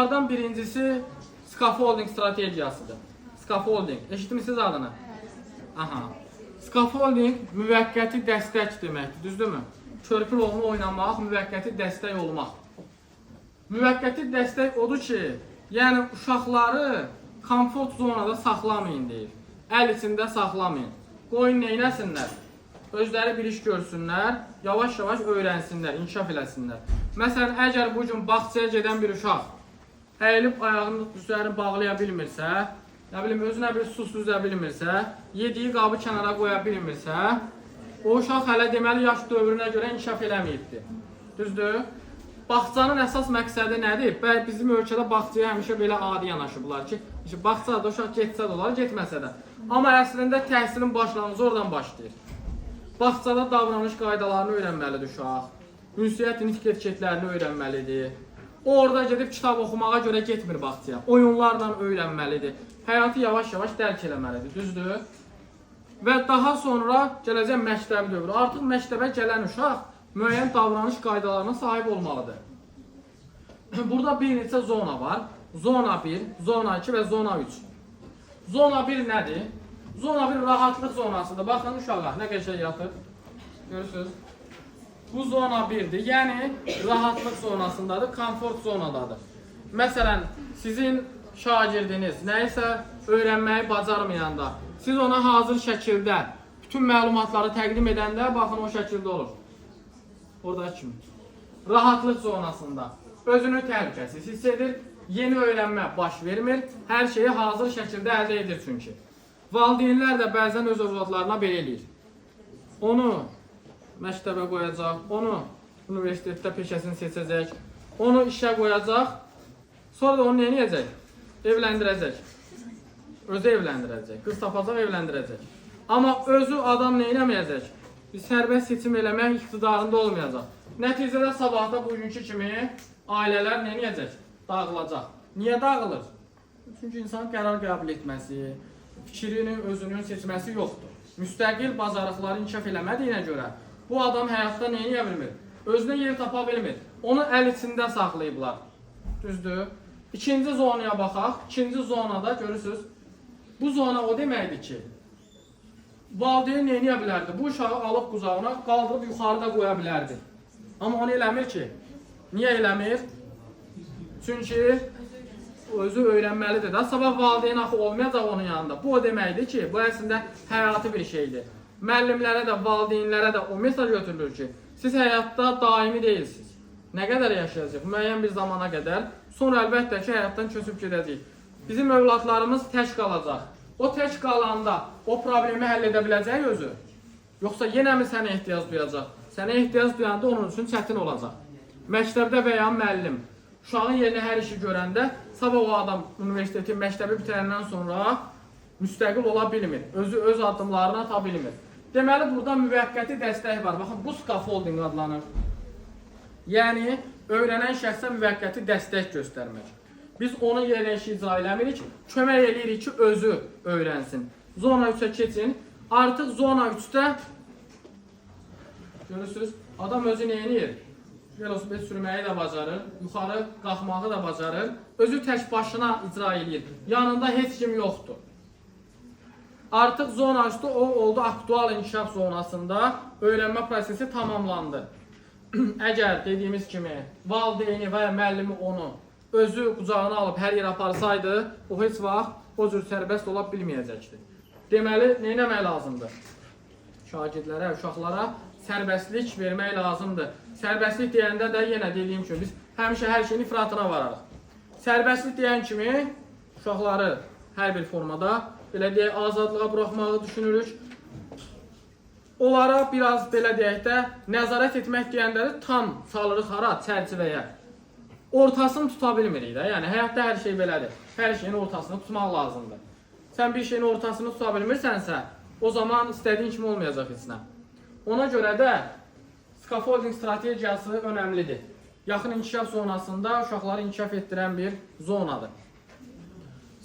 Bunlardan birincisi scaffolding stratejiyasıdır. Scaffolding. Eşitmisiniz adını? Aha. Scaffolding müvəqqəti dəstək deməkdir, düzdürmü? Körpü rolunu oynamaq, müvəqqəti dəstək olmaq. Müvəqqəti dəstək odur ki, yəni uşaqları komfort zonada saxlamayın deyir. Əl içində saxlamayın. Qoyun neynəsinlər? Özləri bir iş görsünlər, yavaş-yavaş öyrənsinlər, inkişaf eləsinlər. Məsələn, əgər bu gün bağçaya gedən bir uşaq əyilib ayağını üzərini bağlaya bilmirsə, özünə bir su süzə bilmirsə, yediyi qabı kənara qoya bilmirsə, o uşaq hələ deməli yaş dövrünə görə inkişaf eləməyibdir. Düzdür? Bağçanın əsas məqsədi nədir? Bizim ölkədə bağçaya həmişə belə adi yanaşıblar ki, bağçada uşaq getsə də olar, getməsə də. Amma əslində təhsilin başlanğıcı oradan başlayır. Bağçada davranış qaydalarını öyrənməlidir uşaq. Ünsiyyət nitq etiketlərini öyrənməlidir. O orada gedib kitab oxumağa görə getmir bağçaya. Oyunlarla öyrənməlidir. Həyatı yavaş-yavaş dərk eləməlidir. Düzdür? Və daha sonra gələcək məktəb dövrü. Artıq məktəbə gələn uşaq müəyyən davranış qaydalarına sahib olmalıdır. Burada bir neçə zona var. Zona 1, zona 2 və zona 3. Zona 1 nədir? Zona 1 rahatlıq zonasıdır. Baxın uşaqlar, nə qəşəng yatır. Görürsünüz? Bu zona 1'dir. Yəni, rahatlıq zonasındadır, komfort zonadadır. Məsələn, sizin şagirdiniz nəyisə öyrənməyi bacarmayanda, siz ona hazır şəkildə bütün məlumatları təqdim edəndə, baxın o şəkildə olur. Orada kimi. Rahatlıq zonasında özünü təhlükəsiz hiss edir, yeni öyrənmə baş vermir, hər şeyi hazır şəkildə əldə edir çünki. Valideynlər də bəzən öz övladlarına belə eləyir. Onu məktəbə qoyacaq, onu universitetdə peşəsini seçəcək, onu işə qoyacaq, sonra da onu nə edəcək? Evləndirəcək. Özü evləndirəcək, qız tapacaq, evləndirəcək. Amma özü adam nə eləməyəcək? Sərbəst seçim eləmək iqtidarında olmayacaq. Nəticədə sabahda bugünkü kimi ailələr nə edəcək? Dağılacaq. Niyə dağılır? Çünki insan qərar qəbul etməsi, fikrinin özünün seçməsi yoxdur. Müstəqil bacarıqları inkişaf eləmədiyinə görə bu adam həyatda nə edə bilmir? Özünə yer tapa bilmir. Onu əl içində saxlayıblar. Düzdür? İkinci zonaya baxaq. İkinci zonada görürsünüz. Bu zona o deməkdir ki, valideyn nə edə bilərdi? Bu uşağı alıb qucağına qaldırıb yuxarıda qoya bilərdi. Amma onu eləmir ki. Niyə eləmir? Çünki özü öyrənməlidir də. Sabah valideyn axı olmayacaq onun yanında. Bu o deməkdir ki, bu əslində həyatı bir şeydir. Müəllimlərə də, valideynlərə də o mesaj götürülür ki, siz həyatda daimi deyilsiniz. Nə qədər yaşayacaq? Müəyyən bir zamana qədər. Sonra əlbəttə ki, həyatdan köçüb gedəcək. Bizim övladlarımız tək qalacaq. O tək qalanda o problemi həll edə biləcək özü. Yoxsa yenə mi sənə ehtiyac duyacaq? Sənə ehtiyac duyanda onun üçün çətin olacaq. Məktəbdə və ya müəllim uşağın yerinə hər işi görəndə sabah o adam universiteti, məktəbi bitirəndən sonra müstəqil ola bilmir. Özü öz addımlarını ata bilmir. Deməli, burada müvəqqəti dəstək var. Baxın, bu scaffolding adlanır. Yəni, öyrənən şəxsə müvəqqəti dəstək göstərmək. Biz onun yerinə işi icra eləmirik, kömək eləyirik ki, özü öyrənsin. Zona 3'ə keçin. Artıq zona 3'də görürsünüz, adam özü nə edir? Velosiped sürməyi də bacarır, yuxarı qalxmağı da bacarır, özü tək başına icra edir. Yanında heç kim yoxdur. Artıq zona 3'də o oldu aktual inkişaf zonasında öyrənmə prosesi tamamlandı. Əgər dediyimiz kimi valideyni və ya müəllimi onu özü qucağına alıb hər yerə aparsaydı, o heç vaxt o cür sərbəst ola bilməyəcəkdir. Deməli, nə etmək lazımdır? Şagirdlərə, uşaqlara sərbəstlik vermək lazımdır. Sərbəstlik deyəndə də yenə dediyim kimi biz həmişə hər şeyin ifratına vararıq. Sərbəstlik deyən kimi uşaqları hər bir formada belə deyək, azadlığa buraxmağı düşünürük. Onlara biraz belə deyək də nəzarət etmək deyəndə də tam salırıq hara, çərçivəyə. Ortasını tuta bilmirik də, yəni həyatda hər şey belədir. Hər şeyin ortasını tutmaq lazımdır. Sən bir şeyin ortasını tuta bilmirsənsə, o zaman istədiyin kimi olmayacaq içinə. Ona görə də scaffolding stratejiyası önəmlidir. Yaxın inkişaf zonasında uşaqları inkişaf etdirən bir zonadır.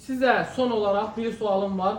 Sizə son olaraq bir sualım var.